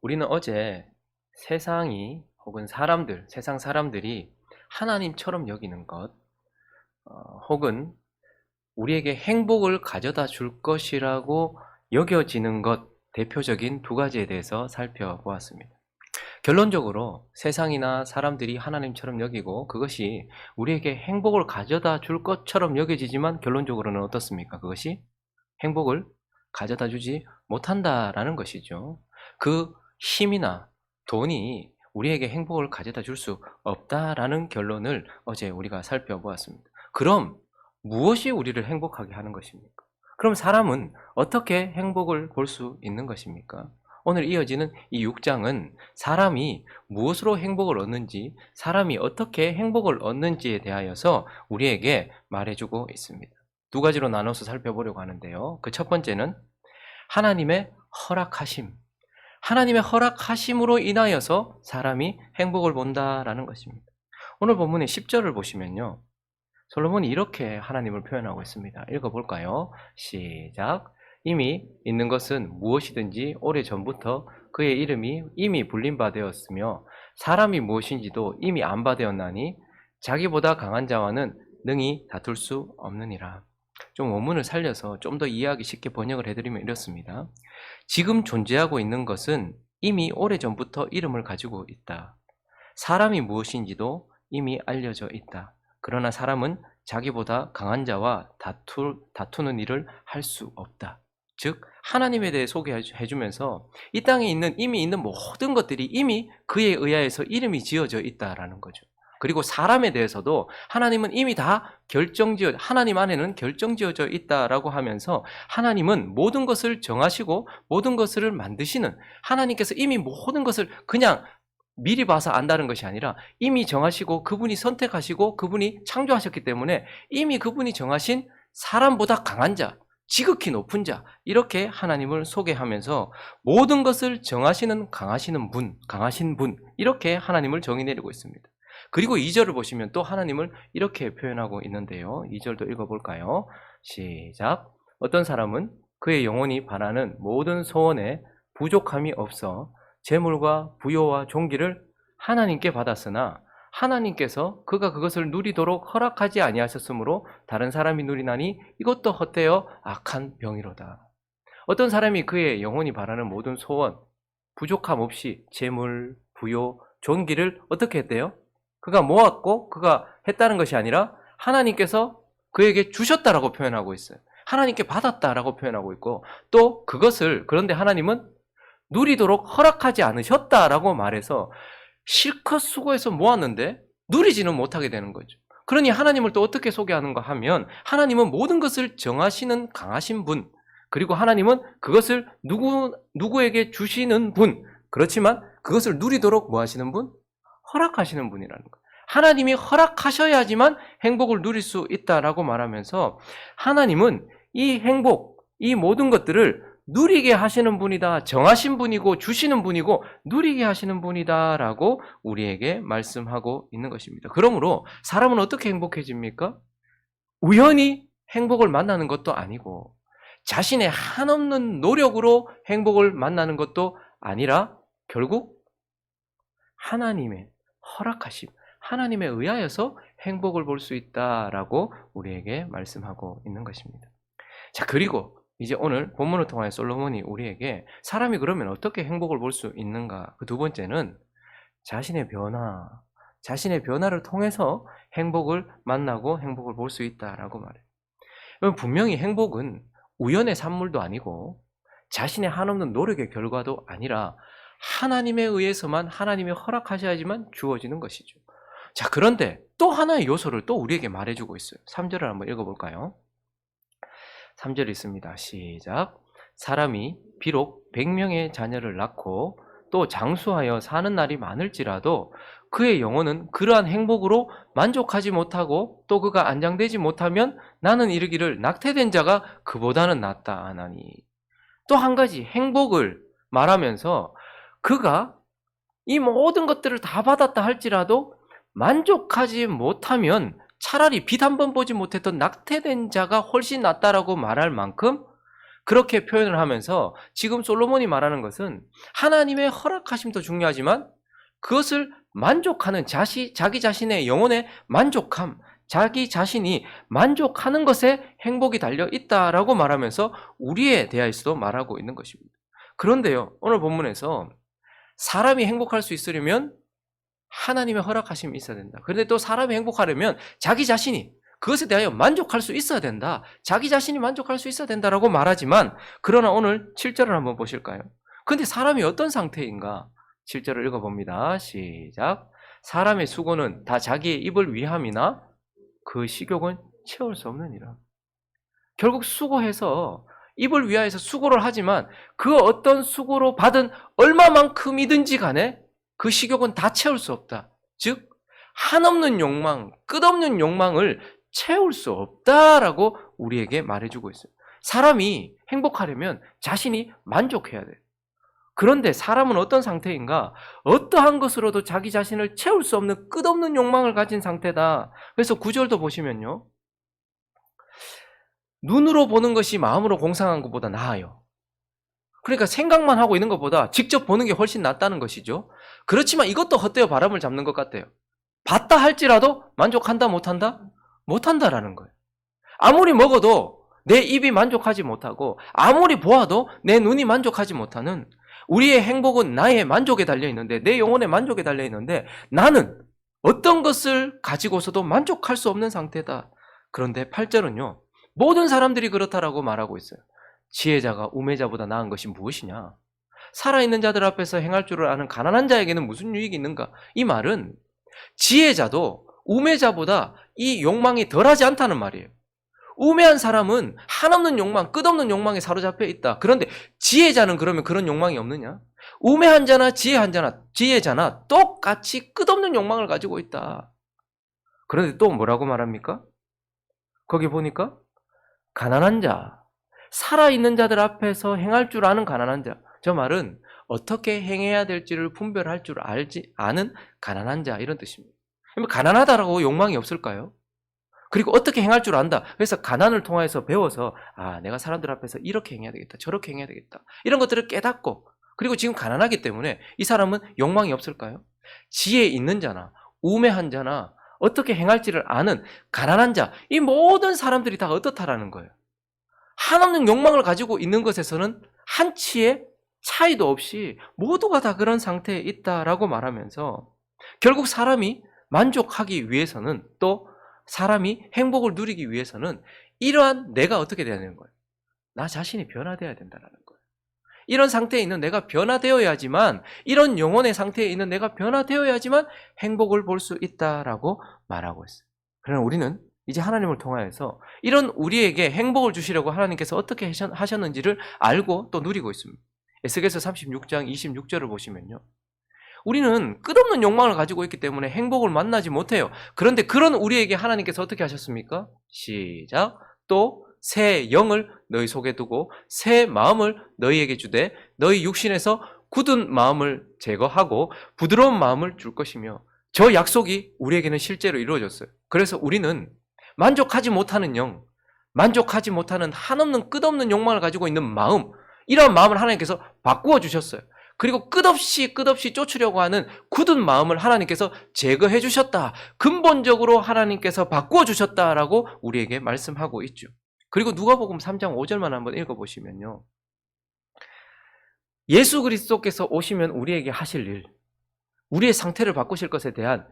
우리는 어제 세상이 혹은 세상 사람들이 하나님처럼 여기는 것, 혹은 우리에게 행복을 가져다 줄 것이라고 여겨지는 것, 대표적인 두 가지에 대해서 살펴보았습니다. 결론적으로 세상이나 사람들이 하나님처럼 여기고 그것이 우리에게 행복을 가져다 줄 것처럼 여겨지지만 결론적으로는 어떻습니까? 그것이 행복을 가져다 주지 못한다라는 것이죠. 그 힘이나 돈이 우리에게 행복을 가져다 줄 수 없다라는 결론을 어제 우리가 살펴보았습니다. 그럼 무엇이 우리를 행복하게 하는 것입니까? 그럼 사람은 어떻게 행복을 볼 수 있는 것입니까? 오늘 이어지는 이 6장은 사람이 무엇으로 행복을 얻는지, 사람이 어떻게 행복을 얻는지에 대하여서 우리에게 말해주고 있습니다. 두 가지로 나눠서 살펴보려고 하는데요. 그 첫 번째는 하나님의 허락하심. 하나님의 허락하심으로 인하여서 사람이 행복을 본다라는 것입니다. 오늘 본문의 10절을 보시면요. 솔로몬이 이렇게 하나님을 표현하고 있습니다. 읽어볼까요? 시작. 이미 있는 것은 무엇이든지 오래전부터 그의 이름이 이미 불린 바 되었으며 사람이 무엇인지도 이미 안 바 되었나니 자기보다 강한 자와는 능히 다툴 수 없느니라. 좀 원문을 살려서 좀 더 이해하기 쉽게 번역을 해드리면 이렇습니다. 지금 존재하고 있는 것은 이미 오래전부터 이름을 가지고 있다. 사람이 무엇인지도 이미 알려져 있다. 그러나 사람은 자기보다 강한 자와 다투는 일을 할 수 없다. 즉 하나님에 대해 소개해주면서 이 땅에 이미 있는 모든 것들이 이미 그에 의하여서 이름이 지어져 있다라는 거죠. 그리고 사람에 대해서도 하나님은 이미 다 하나님 안에는 결정지어져 있다라고 하면서 하나님은 모든 것을 정하시고 모든 것을 만드시는, 하나님께서 이미 모든 것을 그냥 미리 봐서 안다는 것이 아니라 이미 정하시고 그분이 선택하시고 그분이 창조하셨기 때문에 이미 그분이 정하신 사람보다 강한 자, 지극히 높은 자, 이렇게 하나님을 소개하면서 모든 것을 정하시는 강하신 분, 이렇게 하나님을 정의 내리고 있습니다. 그리고 2절을 보시면 또 하나님을 이렇게 표현하고 있는데요. 2절도 읽어볼까요? 시작. 어떤 사람은 그의 영혼이 바라는 모든 소원에 부족함이 없어 재물과 부요와 존귀를 하나님께 받았으나 하나님께서 그가 그것을 누리도록 허락하지 아니하셨으므로 다른 사람이 누리나니 이것도 헛되어 악한 병이로다. 어떤 사람이 그의 영혼이 바라는 모든 소원, 부족함 없이 재물, 부요, 존귀를 어떻게 했대요? 그가 모았고 그가 했다는 것이 아니라 하나님께서 그에게 주셨다라고 표현하고 있어요. 하나님께 받았다라고 표현하고 있고 또 그런데 하나님은 누리도록 허락하지 않으셨다라고 말해서 실컷 수고해서 모았는데 누리지는 못하게 되는 거죠. 그러니 하나님을 또 어떻게 소개하는가 하면 하나님은 모든 것을 정하시는 강하신 분, 그리고 하나님은 그것을 누구에게 주시는 분, 그렇지만 그것을 누리도록 뭐 하시는 분? 허락하시는 분이라는 거예요. 하나님이 허락하셔야지만 행복을 누릴 수 있다라고 말하면서 하나님은 이 행복, 이 모든 것들을 누리게 하시는 분이다. 정하신 분이고 주시는 분이고 누리게 하시는 분이다라고 우리에게 말씀하고 있는 것입니다. 그러므로 사람은 어떻게 행복해집니까? 우연히 행복을 만나는 것도 아니고 자신의 한없는 노력으로 행복을 만나는 것도 아니라 결국 하나님의 허락하심, 하나님에 의하여서 행복을 볼 수 있다라고 우리에게 말씀하고 있는 것입니다. 자, 그리고 이제 오늘 본문을 통하여 솔로몬이 우리에게 사람이 그러면 어떻게 행복을 볼 수 있는가? 그 두 번째는 자신의 변화를 통해서 행복을 만나고 행복을 볼 수 있다라고 말해요. 분명히 행복은 우연의 산물도 아니고 자신의 한없는 노력의 결과도 아니라 하나님에 의해서만, 하나님이 허락하셔야지만 주어지는 것이죠. 자, 그런데 또 하나의 요소를 또 우리에게 말해주고 있어요. 3절을 한번 읽어볼까요? 3절이 있습니다. 시작. 사람이 비록 100명의 자녀를 낳고 또 장수하여 사는 날이 많을지라도 그의 영혼은 그러한 행복으로 만족하지 못하고 또 그가 안장되지 못하면 나는 이르기를 낙태된 자가 그보다는 낫다 하나니. 또 한 가지 행복을 말하면서 그가 이 모든 것들을 다 받았다 할지라도 만족하지 못하면 차라리 빛 한 번 보지 못했던 낙태된 자가 훨씬 낫다라고 말할 만큼 그렇게 표현을 하면서 지금 솔로몬이 말하는 것은 하나님의 허락하심도 중요하지만 그것을 만족하는 자기 자신의 영혼의 만족함, 자기 자신이 만족하는 것에 행복이 달려 있다라고 말하면서 우리에 대하여서도 말하고 있는 것입니다. 그런데요, 오늘 본문에서 사람이 행복할 수 있으려면 하나님의 허락하심이 있어야 된다. 그런데 또 사람이 행복하려면 자기 자신이 그것에 대하여 만족할 수 있어야 된다. 자기 자신이 만족할 수 있어야 된다라고 말하지만, 그러나 오늘 7절을 한번 보실까요? 근데 사람이 어떤 상태인가? 7절을 읽어봅니다. 시작. 사람의 수고는 다 자기의 입을 위함이나 그 식욕은 채울 수 없느니라. 결국 수고해서 입을 위하여서 수고를 하지만 그 어떤 수고로 받은 얼마만큼이든지 간에 그 식욕은 다 채울 수 없다. 즉 한없는 욕망, 끝없는 욕망을 채울 수 없다라고 우리에게 말해주고 있어요. 사람이 행복하려면 자신이 만족해야 돼요. 그런데 사람은 어떤 상태인가? 어떠한 것으로도 자기 자신을 채울 수 없는 끝없는 욕망을 가진 상태다. 그래서 9절도 보시면요, 눈으로 보는 것이 마음으로 공상한 것보다 나아요. 그러니까 생각만 하고 있는 것보다 직접 보는 게 훨씬 낫다는 것이죠. 그렇지만 이것도 헛되어 바람을 잡는 것 같아요. 봤다 할지라도 만족한다 못한다? 못한다라는 거예요. 아무리 먹어도 내 입이 만족하지 못하고 아무리 보아도 내 눈이 만족하지 못하는, 우리의 행복은 나의 만족에 달려있는데, 내 영혼의 만족에 달려있는데 나는 어떤 것을 가지고서도 만족할 수 없는 상태다. 그런데 8절은요, 모든 사람들이 그렇다라고 말하고 있어요. 지혜자가 우매자보다 나은 것이 무엇이냐? 살아있는 자들 앞에서 행할 줄을 아는 가난한 자에게는 무슨 유익이 있는가? 이 말은 지혜자도 우매자보다 이 욕망이 덜하지 않다는 말이에요. 우매한 사람은 한없는 욕망, 끝없는 욕망에 사로잡혀 있다. 그런데 지혜자는 그러면 그런 욕망이 없느냐? 우매한 자나 지혜자나 똑같이 끝없는 욕망을 가지고 있다. 그런데 또 뭐라고 말합니까? 거기 보니까 가난한 자, 살아있는 자들 앞에서 행할 줄 아는 가난한 자. 저 말은 어떻게 행해야 될지를 분별할 줄 아는 가난한 자, 이런 뜻입니다. 가난하다라고 욕망이 없을까요? 그리고 어떻게 행할 줄 안다. 그래서 가난을 통해서 배워서 내가 사람들 앞에서 이렇게 행해야 되겠다, 저렇게 행해야 되겠다, 이런 것들을 깨닫고, 그리고 지금 가난하기 때문에 이 사람은 욕망이 없을까요? 지혜 있는 자나 우매한 자나 어떻게 행할지를 아는 가난한 자, 이 모든 사람들이 다 어떻다라는 거예요. 한없는 욕망을 가지고 있는 것에서는 한치의 차이도 없이 모두가 다 그런 상태에 있다라고 말하면서, 결국 사람이 만족하기 위해서는, 또 사람이 행복을 누리기 위해서는 이러한 내가 어떻게 돼야 되는 거예요? 나 자신이 변화되어야 된다는 거예요. 이런 상태에 있는 내가 변화되어야지만, 이런 영혼의 상태에 있는 내가 변화되어야지만 행복을 볼 수 있다라고 말하고 있어요. 그러나 우리는 이제 하나님을 통하여서 이런 우리에게 행복을 주시려고 하나님께서 어떻게 하셨는지를 알고 또 누리고 있습니다. 에스겔서 36장 26절을 보시면요, 우리는 끝없는 욕망을 가지고 있기 때문에 행복을 만나지 못해요. 그런데 그런 우리에게 하나님께서 어떻게 하셨습니까? 시작. 또 새 영을 너희 속에 두고 새 마음을 너희에게 주되 너희 육신에서 굳은 마음을 제거하고 부드러운 마음을 줄 것이며, 저 약속이 우리에게는 실제로 이루어졌어요. 그래서 우리는 만족하지 못하는 영, 만족하지 못하는 한없는 끝없는 욕망을 가지고 있는 마음, 이러한 마음을 하나님께서 바꾸어 주셨어요. 그리고 끝없이 쫓으려고 하는 굳은 마음을 하나님께서 제거해 주셨다. 근본적으로 하나님께서 바꾸어 주셨다라고 우리에게 말씀하고 있죠. 그리고 누가복음 3장 5절만 한번 읽어보시면요, 예수 그리스도께서 오시면 우리에게 하실 일, 우리의 상태를 바꾸실 것에 대한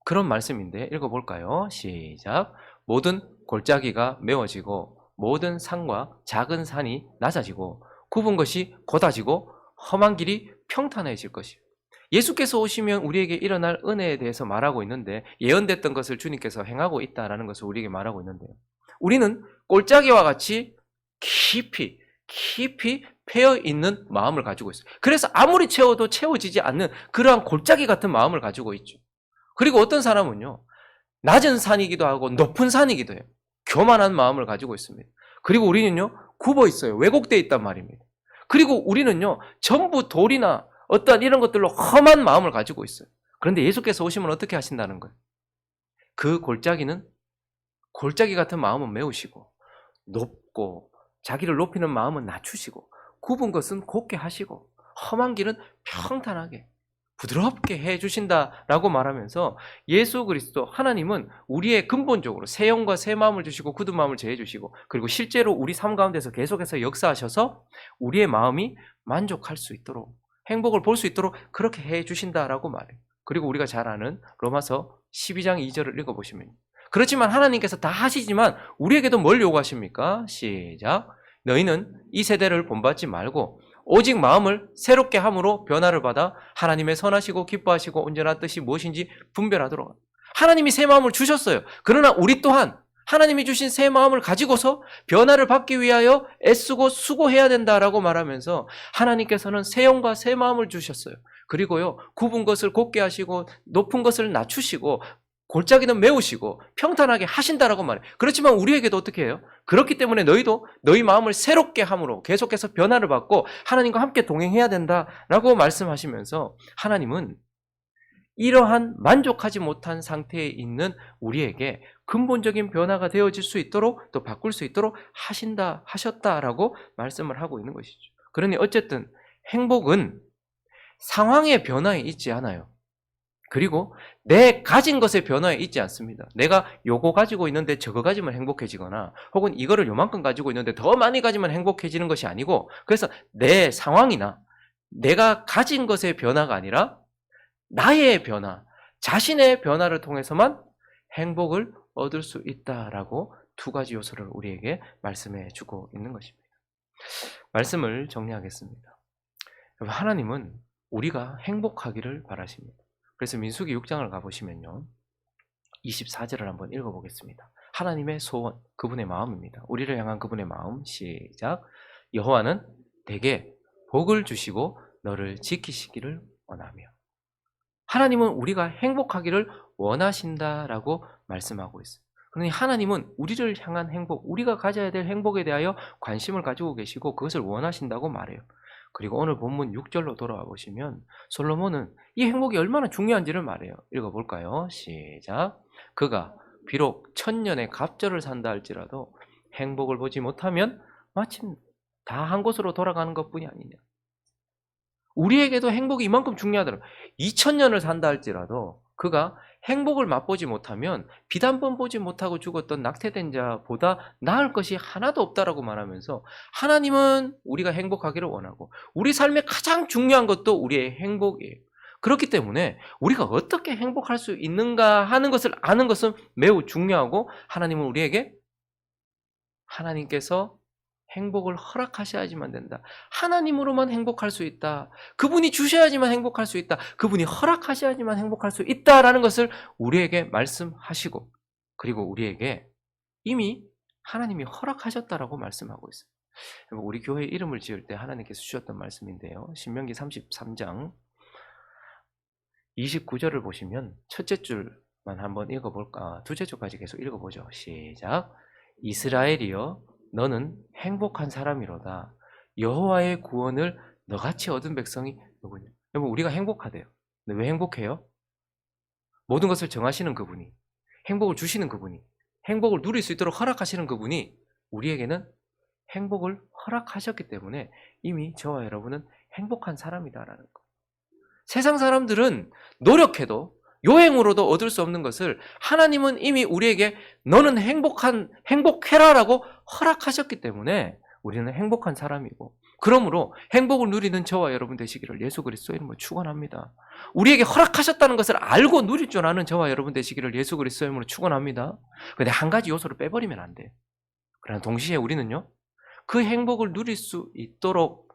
그런 말씀인데 읽어볼까요? 시작. 모든 골짜기가 메워지고 모든 산과 작은 산이 낮아지고 굽은 것이 곧아지고 험한 길이 평탄해질 것이에요. 예수께서 오시면 우리에게 일어날 은혜에 대해서 말하고 있는데, 예언됐던 것을 주님께서 행하고 있다는 것을 우리에게 말하고 있는데요, 우리는 골짜기와 같이 깊이 패여있는 마음을 가지고 있어요. 그래서 아무리 채워도 채워지지 않는 그러한 골짜기 같은 마음을 가지고 있죠. 그리고 어떤 사람은요, 낮은 산이기도 하고 높은 산이기도 해요. 교만한 마음을 가지고 있습니다. 그리고 우리는요, 굽어 있어요. 왜곡되어 있단 말입니다. 그리고 우리는요, 전부 돌이나 어떠한 이런 것들로 험한 마음을 가지고 있어요. 그런데 예수께서 오시면 어떻게 하신다는 거예요? 그 골짜기 같은 마음은 메우시고 높고 자기를 높이는 마음은 낮추시고 굽은 것은 곱게 하시고 험한 길은 평탄하게 부드럽게 해주신다라고 말하면서 예수 그리스도 하나님은 우리의 근본적으로 새 영과 새 마음을 주시고 굳은 마음을 제해주시고 그리고 실제로 우리 삶 가운데서 계속해서 역사하셔서 우리의 마음이 만족할 수 있도록 행복을 볼 수 있도록 그렇게 해주신다라고 말해요. 그리고 우리가 잘 아는 로마서 12장 2절을 읽어보시면 그렇지만 하나님께서 다 하시지만 우리에게도 뭘 요구하십니까? 시작. 너희는 이 세대를 본받지 말고 오직 마음을 새롭게 함으로 변화를 받아 하나님의 선하시고 기뻐하시고 온전한 뜻이 무엇인지 분별하도록. 하나님이 새 마음을 주셨어요. 그러나 우리 또한 하나님이 주신 새 마음을 가지고서 변화를 받기 위하여 애쓰고 수고해야 된다라고 말하면서 하나님께서는 새 영과 새 마음을 주셨어요. 그리고요, 굽은 것을 곱게 하시고 높은 것을 낮추시고 골짜기는 메우시고 평탄하게 하신다라고 말해요. 그렇지만 우리에게도 어떻게 해요? 그렇기 때문에 너희도 너희 마음을 새롭게 함으로 계속해서 변화를 받고 하나님과 함께 동행해야 된다라고 말씀하시면서 하나님은 이러한 만족하지 못한 상태에 있는 우리에게 근본적인 변화가 되어질 수 있도록 또 바꿀 수 있도록 하셨다라고 말씀을 하고 있는 것이죠. 그러니 어쨌든 행복은 상황의 변화에 있지 않아요. 그리고 내 가진 것의 변화에 있지 않습니다. 내가 요거 가지고 있는데 저거 가지면 행복해지거나 혹은 이거를 요만큼 가지고 있는데 더 많이 가지면 행복해지는 것이 아니고 그래서 내 상황이나 내가 가진 것의 변화가 아니라 나의 변화, 자신의 변화를 통해서만 행복을 얻을 수 있다라고 두 가지 요소를 우리에게 말씀해 주고 있는 것입니다. 말씀을 정리하겠습니다. 하나님은 우리가 행복하기를 바라십니다. 그래서 민수기 6장을 가보시면요. 24절을 한번 읽어보겠습니다. 하나님의 소원, 그분의 마음입니다. 우리를 향한 그분의 마음, 시작. 여호와는 내게 복을 주시고 너를 지키시기를 원하며. 하나님은 우리가 행복하기를 원하신다라고 말씀하고 있어요. 그러니 하나님은 우리를 향한 행복, 우리가 가져야 될 행복에 대하여 관심을 가지고 계시고 그것을 원하신다고 말해요. 그리고 오늘 본문 6절로 돌아와 보시면 솔로몬은 이 행복이 얼마나 중요한지를 말해요. 읽어볼까요? 시작. 그가 비록 1000년의 갑절을 산다 할지라도 행복을 보지 못하면 마침 다 한 곳으로 돌아가는 것뿐이 아니냐. 우리에게도 행복이 이만큼 중요하더라고요. 2000년을 산다 할지라도 그가 행복을 맛보지 못하면 빛 한 번 보지 못하고 죽었던 낙태된 자보다 나을 것이 하나도 없다라고 말하면서 하나님은 우리가 행복하기를 원하고 우리 삶의 가장 중요한 것도 우리의 행복이에요. 그렇기 때문에 우리가 어떻게 행복할 수 있는가 하는 것을 아는 것은 매우 중요하고 하나님은 우리에게 하나님께서 행복을 허락하셔야지만 된다. 하나님으로만 행복할 수 있다. 그분이 주셔야지만 행복할 수 있다. 그분이 허락하셔야지만 행복할 수 있다라는 것을 우리에게 말씀하시고 그리고 우리에게 이미 하나님이 허락하셨다라고 말씀하고 있어요. 우리 교회 이름을 지을 때 하나님께서 주셨던 말씀인데요. 신명기 33장 29절을 보시면 첫째 줄만 한번 읽어볼까? 두째 줄까지 계속 읽어보죠. 시작. 이스라엘이여 너는 행복한 사람이로다. 여호와의 구원을 너같이 얻은 백성이 누구냐? 여러분 우리가 행복하대요. 근데 왜 행복해요? 모든 것을 정하시는 그분이, 행복을 주시는 그분이, 행복을 누릴 수 있도록 허락하시는 그분이 우리에게는 행복을 허락하셨기 때문에 이미 저와 여러분은 행복한 사람이다라는 거. 세상 사람들은 노력해도 요행으로도 얻을 수 없는 것을 하나님은 이미 우리에게 너는 행복해라라고 허락하셨기 때문에 우리는 행복한 사람이고 그러므로 행복을 누리는 저와 여러분 되시기를 예수 그리스도의 이름으로 축원합니다. 우리에게 허락하셨다는 것을 알고 누릴 줄 아는 저와 여러분 되시기를 예수 그리스도의 이름으로 축원합니다. 근데 한 가지 요소를 빼버리면 안 돼. 그러나 동시에 우리는요. 그 행복을 누릴 수 있도록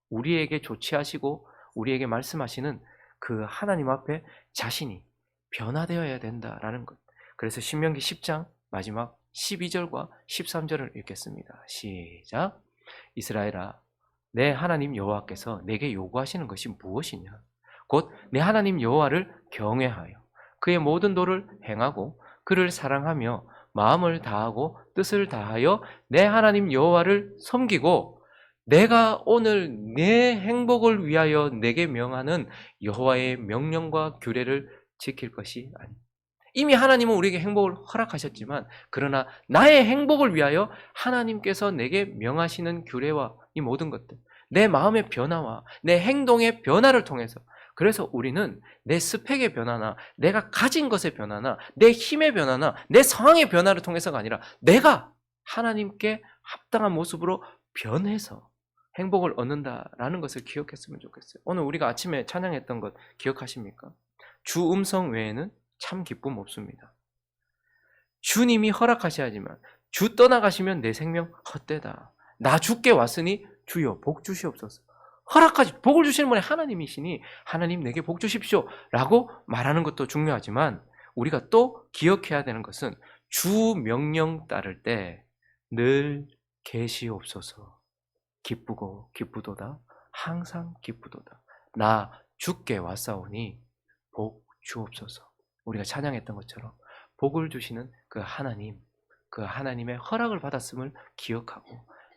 우리에게 조치하시고 우리에게 말씀하시는 그 하나님 앞에 자신이 변화되어야 된다라는 것. 그래서 신명기 10장 마지막 12절과 13절을 읽겠습니다. 시작. 이스라엘아 내 하나님 여호와께서 내게 요구하시는 것이 무엇이냐? 곧 내 하나님 여호와를 경외하여 그의 모든 도를 행하고 그를 사랑하며 마음을 다하고 뜻을 다하여 내 하나님 여호와를 섬기고 내가 오늘 내 행복을 위하여 내게 명하는 여호와의 명령과 규례를 지킬 것이 아니. 이미 하나님은 우리에게 행복을 허락하셨지만 그러나 나의 행복을 위하여 하나님께서 내게 명하시는 규례와 이 모든 것들, 내 마음의 변화와 내 행동의 변화를 통해서, 그래서 우리는 내 스펙의 변화나 내가 가진 것의 변화나 내 힘의 변화나 내 상황의 변화를 통해서가 아니라 내가 하나님께 합당한 모습으로 변해서 행복을 얻는다라는 것을 기억했으면 좋겠어요. 오늘 우리가 아침에 찬양했던 것 기억하십니까? 주 음성 외에는 참 기쁨 없습니다. 주님이 허락하셔야지만 주 떠나가시면 내 생명 헛되다. 나 죽게 왔으니 주여 복 주시옵소서. 허락하시 복을 주시는 분이 하나님이시니 하나님 내게 복 주십시오 라고 말하는 것도 중요하지만 우리가 또 기억해야 되는 것은 주 명령 따를 때 늘 계시옵소서. 기쁘고 기쁘도다. 항상 기쁘도다. 나 죽게 왔사오니 복 주옵소서. 우리가 찬양했던 것처럼 복을 주시는 그 하나님, 그 하나님의 허락을 받았음을 기억하고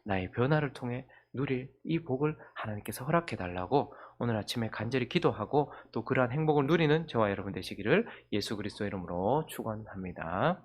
나의 변화를 통해 누릴 이 복을 하나님께서 허락해 달라고 오늘 아침에 간절히 기도하고 또 그러한 행복을 누리는 저와 여러분 되시기를 예수 그리스도의 이름으로 축원합니다.